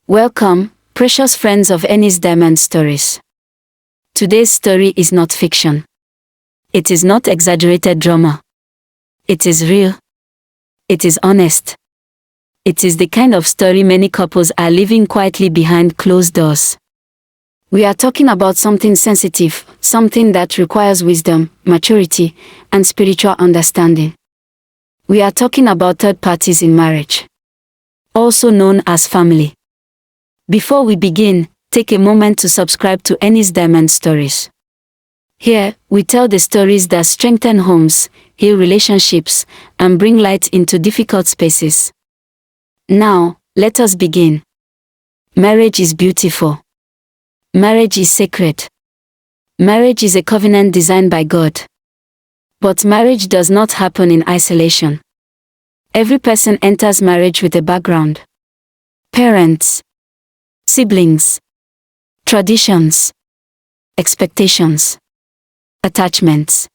Welcome, precious friends of Enny's Diamond Stories. Today's story is not fiction. It is not exaggerated drama. It is real. It is honest. It is the kind of story many couples are living quietly behind closed doors. We are talking about something sensitive, something that requires wisdom, maturity, and spiritual understanding. We are talking about third parties in marriage, also known as family. Before we begin, take a moment to subscribe to Enny's Diamond Stories. Here, we tell the stories that strengthen homes, heal relationships, and bring light into difficult spaces. Now, let us begin. Marriage is beautiful. Marriage is sacred. Marriage is a covenant designed by God. But marriage does not happen in isolation. Every person enters marriage with a background. Parents, siblings, traditions, expectations, attachments.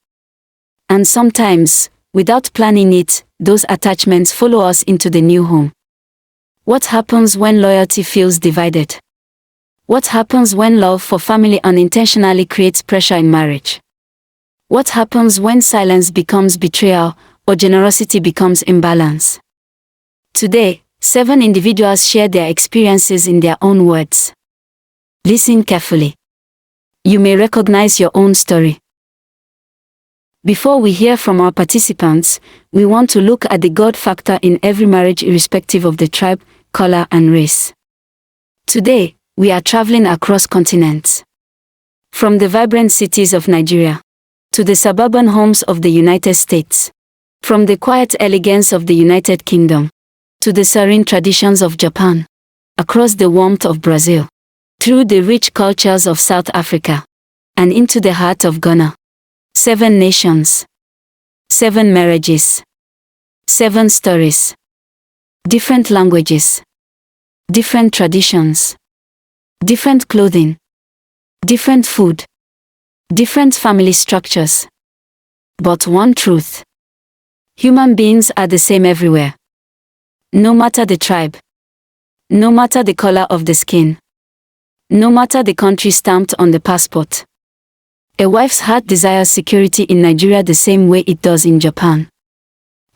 And sometimes, without planning it, those attachments follow us into the new home. What happens when loyalty feels divided? What happens when love for family unintentionally creates pressure in marriage? What happens when silence becomes betrayal or generosity becomes imbalance? Today, 7 individuals share their experiences in their own words. Listen carefully. You may recognize your own story. Before we hear from our participants, we want to look at the God factor in every marriage irrespective of the tribe, color, and race. Today, we are traveling across continents. From the vibrant cities of Nigeria to the suburban homes of the United States. From the quiet elegance of the United Kingdom to the serene traditions of Japan. Across the warmth of Brazil. Through the rich cultures of South Africa. And into the heart of Ghana. 7 nations. 7 marriages. 7 stories. Different languages. Different traditions. Different clothing. Different food. Different family structures. But one truth. Human beings are the same everywhere. No matter the tribe. No matter the color of the skin. No matter the country stamped on the passport. A wife's heart desires security in Nigeria the same way it does in Japan.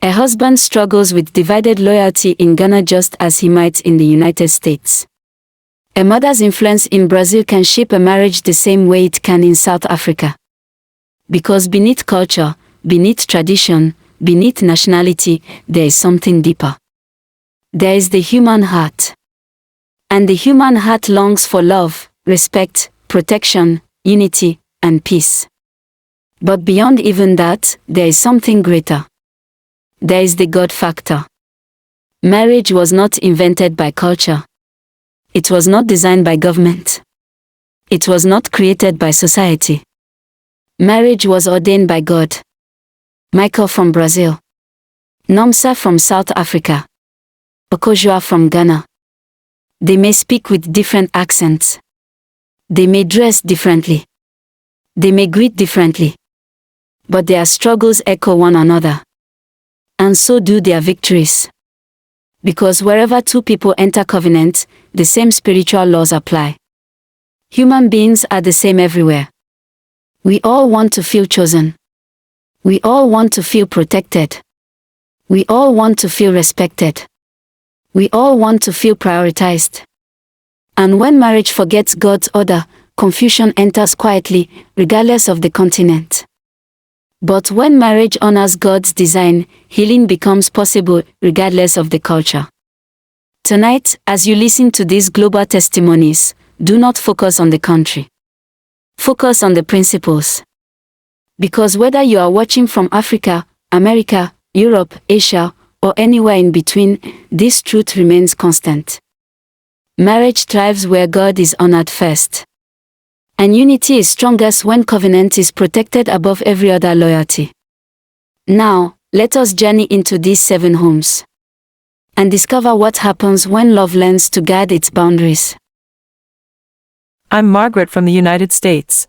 A husband struggles with divided loyalty in Ghana just as he might in the United States. A mother's influence in Brazil can shape a marriage the same way it can in South Africa. Because beneath culture, beneath tradition, beneath nationality, there is something deeper. There is the human heart. And the human heart longs for love, respect, protection, unity, and peace. But beyond even that, there is something greater. There is the God factor. Marriage was not invented by culture. It was not designed by government. It was not created by society. Marriage was ordained by God. Michael from Brazil. Nomsa from South Africa. Okojoa from Ghana. They may speak with different accents. They may dress differently. They may greet differently. But their struggles echo one another. And so do their victories. Because wherever 2 people enter covenant, the same spiritual laws apply. Human beings are the same everywhere. We all want to feel chosen. We all want to feel protected. We all want to feel respected. We all want to feel prioritized. And when marriage forgets God's order, confusion enters quietly, regardless of the continent. But when marriage honors God's design, healing becomes possible, regardless of the culture. Tonight, as you listen to these global testimonies, do not focus on the country. Focus on the principles. Because whether you are watching from Africa, America, Europe, Asia, or anywhere in between, this truth remains constant. Marriage thrives where God is honored first. And unity is strongest when covenant is protected above every other loyalty. Now, let us journey into these 7 homes. And discover what happens when love learns to guard its boundaries. I'm Margaret from the United States.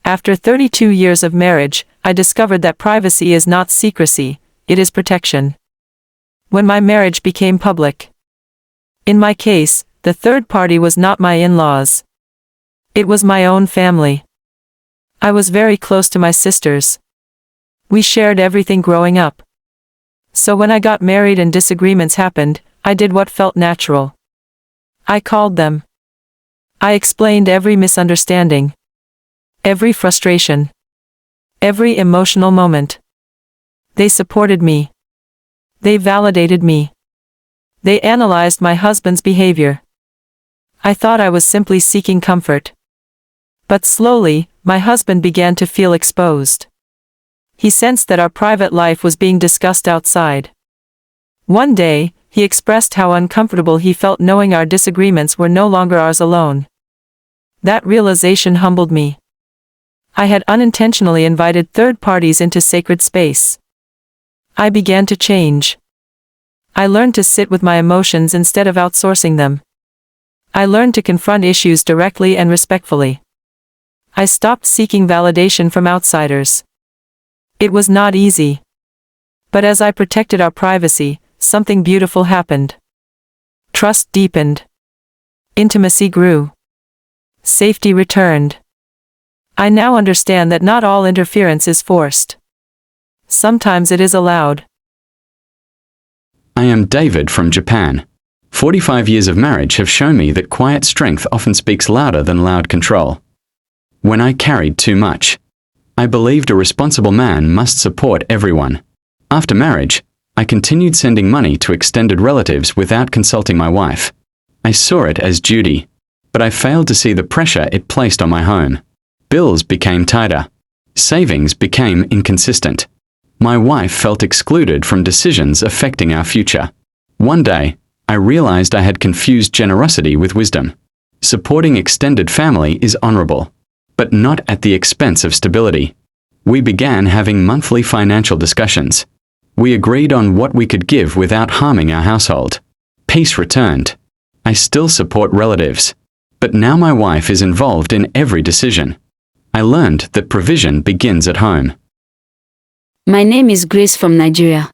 After 32 years of marriage, I discovered that privacy is not secrecy, it is protection. When my marriage became public. In my case, the third party was not my in-laws. It was my own family. I was very close to my sisters. We shared everything growing up. So when I got married and disagreements happened, I did what felt natural. I called them. I explained every misunderstanding, every frustration, every emotional moment. They supported me. They validated me. They analyzed my husband's behavior. I thought I was simply seeking comfort. But slowly, my husband began to feel exposed. He sensed that our private life was being discussed outside. One day, he expressed how uncomfortable he felt knowing our disagreements were no longer ours alone. That realization humbled me. I had unintentionally invited third parties into sacred space. I began to change. I learned to sit with my emotions instead of outsourcing them. I learned to confront issues directly and respectfully. I stopped seeking validation from outsiders. It was not easy. But as I protected our privacy, something beautiful happened. Trust deepened. Intimacy grew. Safety returned. I now understand that not all interference is forced. Sometimes it is allowed. I am David from Japan. 45 years of marriage have shown me that quiet strength often speaks louder than loud control. When I carried too much, I believed a responsible man must support everyone. After marriage, I continued sending money to extended relatives without consulting my wife. I saw it as duty, but I failed to see the pressure it placed on my home. Bills became tighter. Savings became inconsistent. My wife felt excluded from decisions affecting our future. One day, I realized I had confused generosity with wisdom. Supporting extended family is honorable, but not at the expense of stability. We began having monthly financial discussions. We agreed on what we could give without harming our household. Peace returned. I still support relatives, but now my wife is involved in every decision. I learned that provision begins at home. My name is Grace from Nigeria.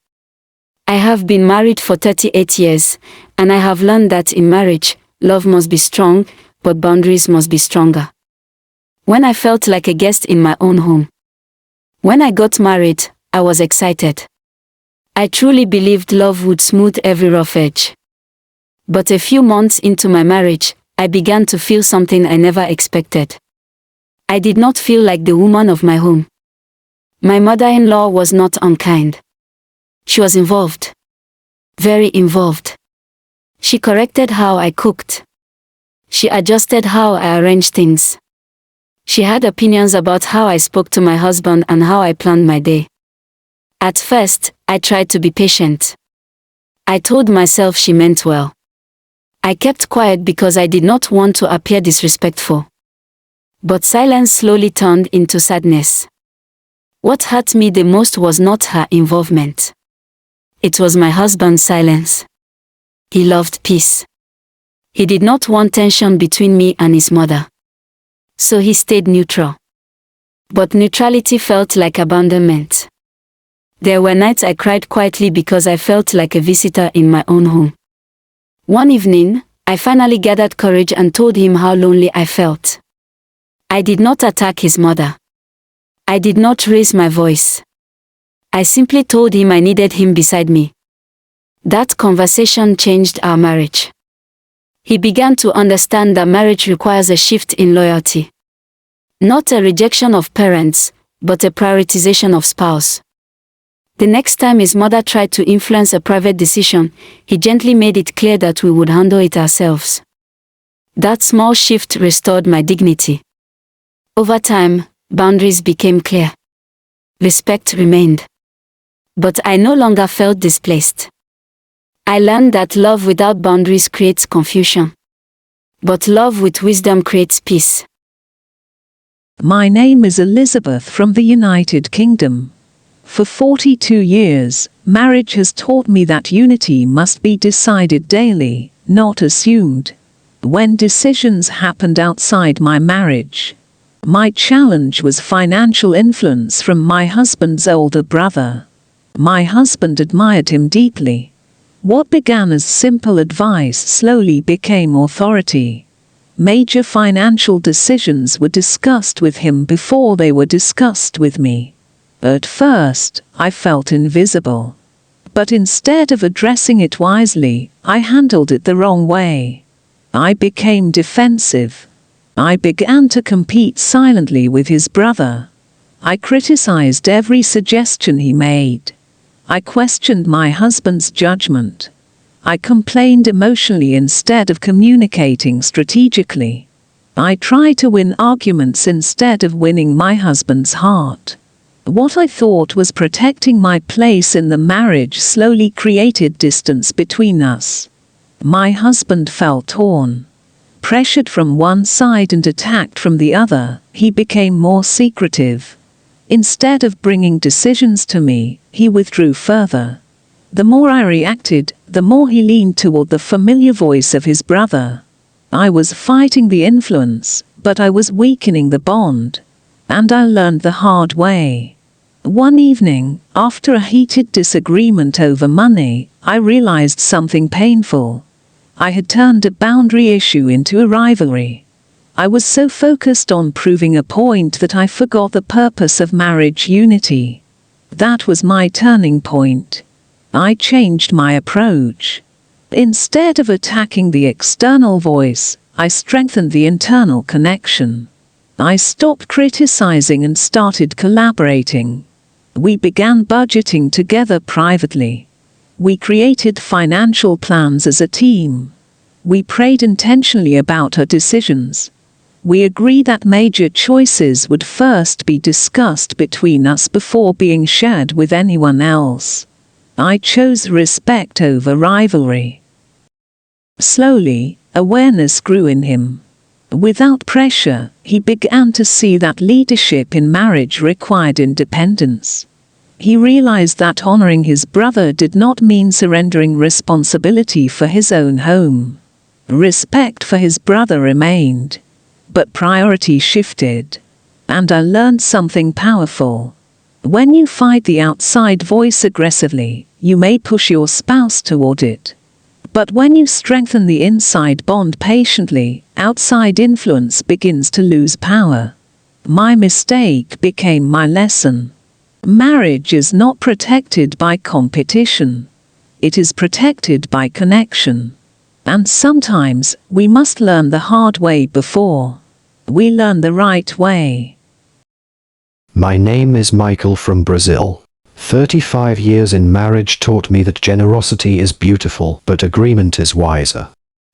I have been married for 38 years, and I have learned that in marriage, love must be strong, but boundaries must be stronger. When I felt like a guest in my own home. When I got married, I was excited. I truly believed love would smooth every rough edge. But a few months into my marriage, I began to feel something I never expected. I did not feel like the woman of my home. My mother-in-law was not unkind. She was involved. Very involved. She corrected how I cooked. She adjusted how I arranged things. She had opinions about how I spoke to my husband and how I planned my day. At first, I tried to be patient. I told myself she meant well. I kept quiet because I did not want to appear disrespectful. But silence slowly turned into sadness. What hurt me the most was not her involvement. It was my husband's silence. He loved peace. He did not want tension between me and his mother. So he stayed neutral. But neutrality felt like abandonment. There were nights I cried quietly because I felt like a visitor in my own home. One evening, I finally gathered courage and told him how lonely I felt. I did not attack his mother. I did not raise my voice. I simply told him I needed him beside me. That conversation changed our marriage. He began to understand that marriage requires a shift in loyalty. Not a rejection of parents, but a prioritization of spouse. The next time his mother tried to influence a private decision, he gently made it clear that we would handle it ourselves. That small shift restored my dignity. Over time, boundaries became clear. Respect remained. But I no longer felt displaced. I learned that love without boundaries creates confusion. But love with wisdom creates peace. My name is Elizabeth from the United Kingdom. For 42 years, marriage has taught me that unity must be decided daily, not assumed. When decisions happened outside my marriage, my challenge was financial influence from my husband's older brother. My husband admired him deeply. What began as simple advice slowly became authority. Major financial decisions were discussed with him before they were discussed with me. At first, I felt invisible. But instead of addressing it wisely, I handled it the wrong way. I became defensive. I began to compete silently with his brother. I criticized every suggestion he made. I questioned my husband's judgment. I complained emotionally instead of communicating strategically. I tried to win arguments instead of winning my husband's heart. What I thought was protecting my place in the marriage slowly created distance between us. My husband felt torn. Pressured from one side and attacked from the other, he became more secretive. Instead of bringing decisions to me, he withdrew further. The more I reacted, the more he leaned toward the familiar voice of his brother. I was fighting the influence, but I was weakening the bond. And I learned the hard way. One evening, after a heated disagreement over money, I realized something painful. I had turned a boundary issue into a rivalry. I was so focused on proving a point that I forgot the purpose of marriage unity. That was my turning point. I changed my approach. Instead of attacking the external voice, I strengthened the internal connection. I stopped criticizing and started collaborating. We began budgeting together privately. We created financial plans as a team. We prayed intentionally about our decisions. We agreed that major choices would first be discussed between us before being shared with anyone else. I chose respect over rivalry. Slowly, awareness grew in him. Without pressure, he began to see that leadership in marriage required independence. He realized that honoring his brother did not mean surrendering responsibility for his own home. Respect for his brother remained. But priority shifted. And I learned something powerful. When you fight the outside voice aggressively, you may push your spouse toward it. But when you strengthen the inside bond patiently, outside influence begins to lose power. My mistake became my lesson. Marriage is not protected by competition. It is protected by connection. And sometimes, we must learn the hard way before we learn the right way. My name is Michael from Brazil. 35 years in marriage taught me that generosity is beautiful, but agreement is wiser.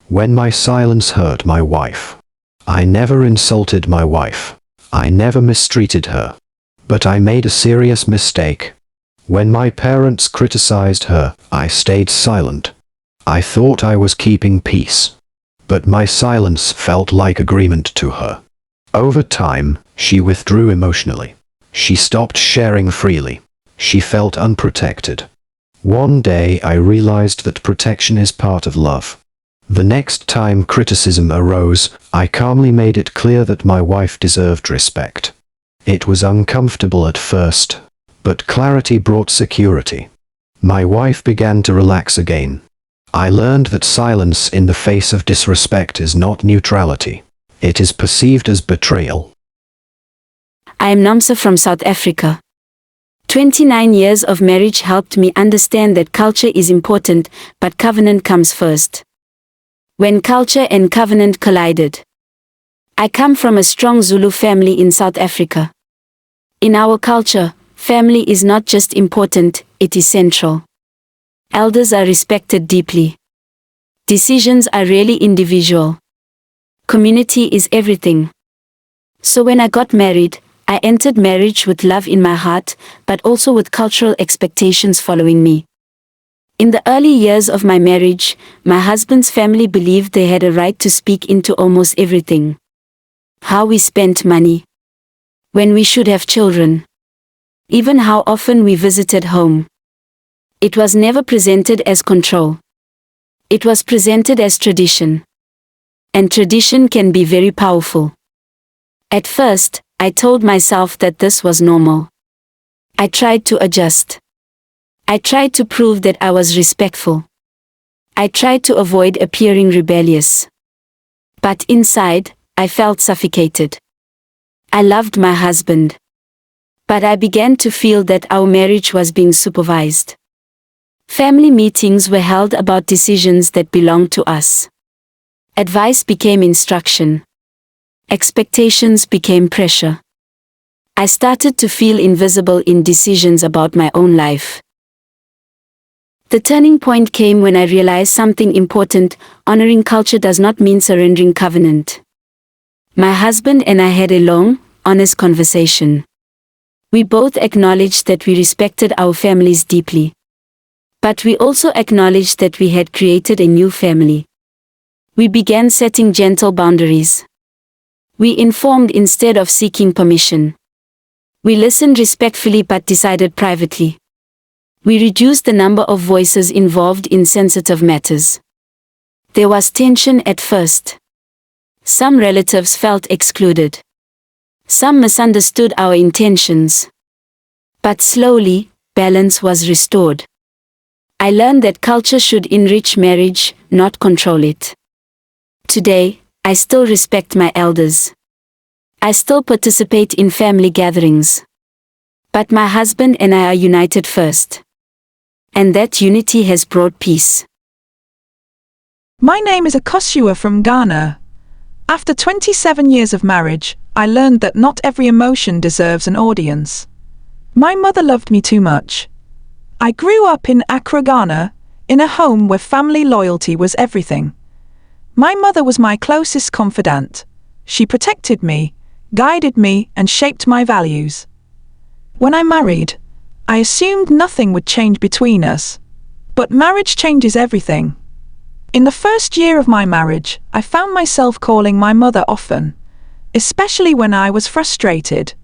When my silence hurt my wife, I never insulted my wife. I never mistreated her. But I made a serious mistake. When my parents criticized her, I stayed silent. I thought I was keeping peace. But my silence felt like agreement to her. Over time, she withdrew emotionally. She stopped sharing freely. She felt unprotected. One day I realized that protection is part of love. The next time criticism arose, I calmly made it clear that my wife deserved respect. It was uncomfortable at first, but clarity brought security. My wife began to relax again. I learned that silence in the face of disrespect is not neutrality. It is perceived as betrayal. I am Namsa from South Africa. 29 years of marriage helped me understand that culture is important, but covenant comes first. When culture and covenant collided. I come from a strong Zulu family in South Africa. In our culture, family is not just important, it is central. Elders are respected deeply. Decisions are rarely individual. Community is everything. So when I got married, I entered marriage with love in my heart, but also with cultural expectations following me. In the early years of my marriage, my husband's family believed they had a right to speak into almost everything. How we spent money. When we should have children. Even how often we visited home. It was never presented as control. It was presented as tradition. And tradition can be very powerful. At first, I told myself that this was normal. I tried to adjust. I tried to prove that I was respectful. I tried to avoid appearing rebellious. But inside, I felt suffocated. I loved my husband. But I began to feel that our marriage was being supervised. Family meetings were held about decisions that belonged to us. Advice became instruction. Expectations became pressure. I started to feel invisible in decisions about my own life. The turning point came when I realized something important: honoring culture does not mean surrendering covenant. My husband and I had a long, honest conversation. We both acknowledged that we respected our families deeply. But we also acknowledged that we had created a new family. We began setting gentle boundaries. We informed instead of seeking permission. We listened respectfully but decided privately. We reduced the number of voices involved in sensitive matters. There was tension at first. Some relatives felt excluded. Some misunderstood our intentions. But slowly, balance was restored. I learned that culture should enrich marriage, not control it. Today, I still respect my elders. I still participate in family gatherings. But my husband and I are united first. And that unity has brought peace. My name is Akosua from Ghana. After 27 years of marriage, I learned that not every emotion deserves an audience. My mother loved me too much. I grew up in Accra, Ghana, in a home where family loyalty was everything. My mother was my closest confidant. She protected me, guided me, and shaped my values. When I married, I assumed nothing would change between us. But marriage changes everything. In the first year of my marriage, I found myself calling my mother often, especially when I was frustrated.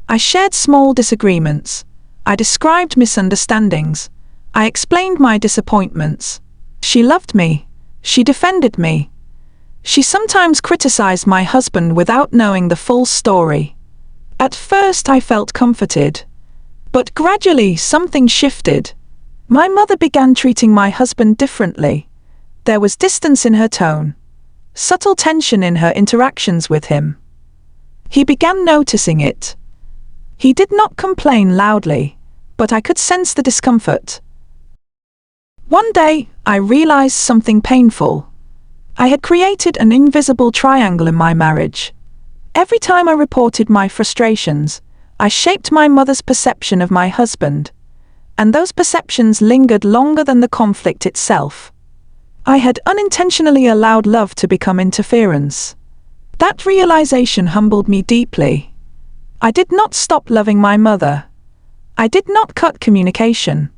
I shared small disagreements. I described misunderstandings. I explained my disappointments. She loved me. She defended me. She sometimes criticized my husband without knowing the full story. At first I felt comforted. But gradually something shifted. My mother began treating my husband differently. There was distance in her tone, subtle tension in her interactions with him. He began noticing it. He did not complain loudly, but I could sense the discomfort. One day, I realized something painful. I had created an invisible triangle in my marriage. Every time I reported my frustrations, I shaped my mother's perception of my husband, and those perceptions lingered longer than the conflict itself. I had unintentionally allowed love to become interference. That realization humbled me deeply. I did not stop loving my mother. I did not cut communication,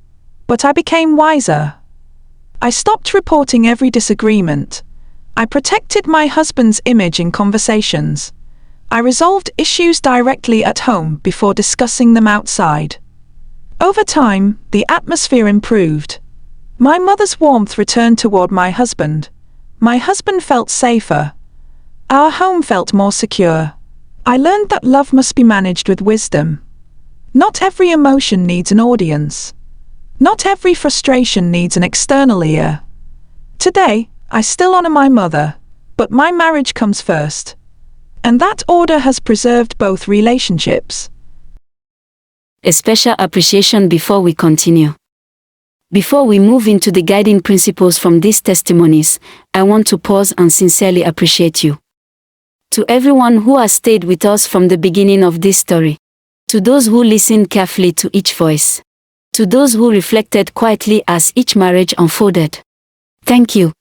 but I became wiser. I stopped reporting every disagreement. I protected my husband's image in conversations. I resolved issues directly at home before discussing them outside. Over time, the atmosphere improved. My mother's warmth returned toward my husband. My husband felt safer. Our home felt more secure. I learned that love must be managed with wisdom. Not every emotion needs an audience. Not every frustration needs an external ear. Today, I still honor my mother, but my marriage comes first. And that order has preserved both relationships. A special appreciation before we continue. Before we move into the guiding principles from these testimonies, I want to pause and sincerely appreciate you. To everyone who has stayed with us from the beginning of this story. To those who listened carefully to each voice. To those who reflected quietly as each marriage unfolded. Thank you.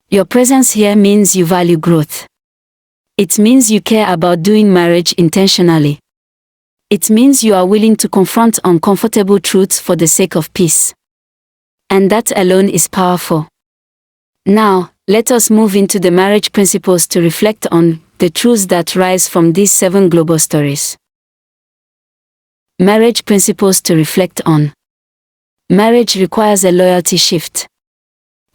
Your presence here means you value growth. It means you care about doing marriage intentionally. It means you are willing to confront uncomfortable truths for the sake of peace. And that alone is powerful. Now, let us move into the marriage principles to reflect on the truths that rise from these 7 global stories. Marriage principles to reflect on. Marriage requires a loyalty shift.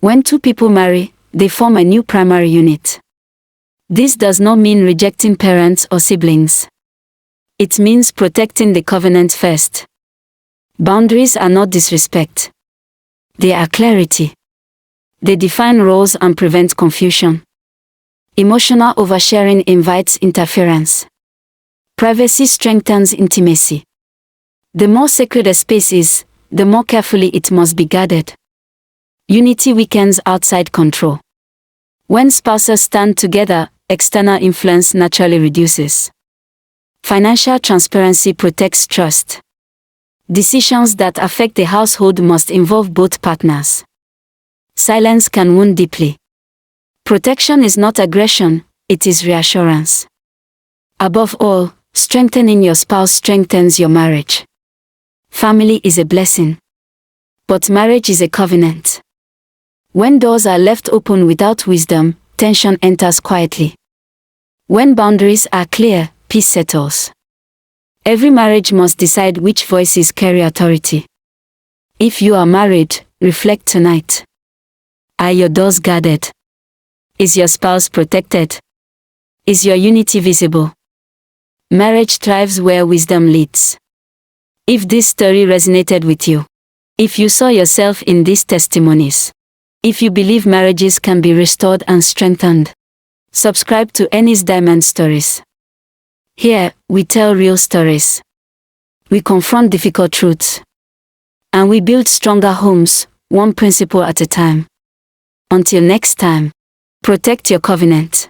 When 2 people marry, they form a new primary unit. This does not mean rejecting parents or siblings. It means protecting the covenant first. Boundaries are not disrespect. They are clarity. They define roles and prevent confusion. Emotional oversharing invites interference. Privacy strengthens intimacy. The more sacred a space is, the more carefully it must be guarded. Unity weakens outside control. When spouses stand together, external influence naturally reduces. Financial transparency protects trust. Decisions that affect the household must involve both partners. Silence can wound deeply. Protection is not aggression, it is reassurance. Above all, strengthening your spouse strengthens your marriage. Family is a blessing. But marriage is a covenant. When doors are left open without wisdom, tension enters quietly. When boundaries are clear, peace settles. Every marriage must decide which voices carry authority. If you are married, reflect tonight. Are your doors guarded? Is your spouse protected? Is your unity visible? Marriage thrives where wisdom leads. If this story resonated with you, if you saw yourself in these testimonies, if you believe marriages can be restored and strengthened, subscribe to Enny's Diamond Stories. Here, we tell real stories. We confront difficult truths. And we build stronger homes, one principle at a time. Until next time, protect your covenant.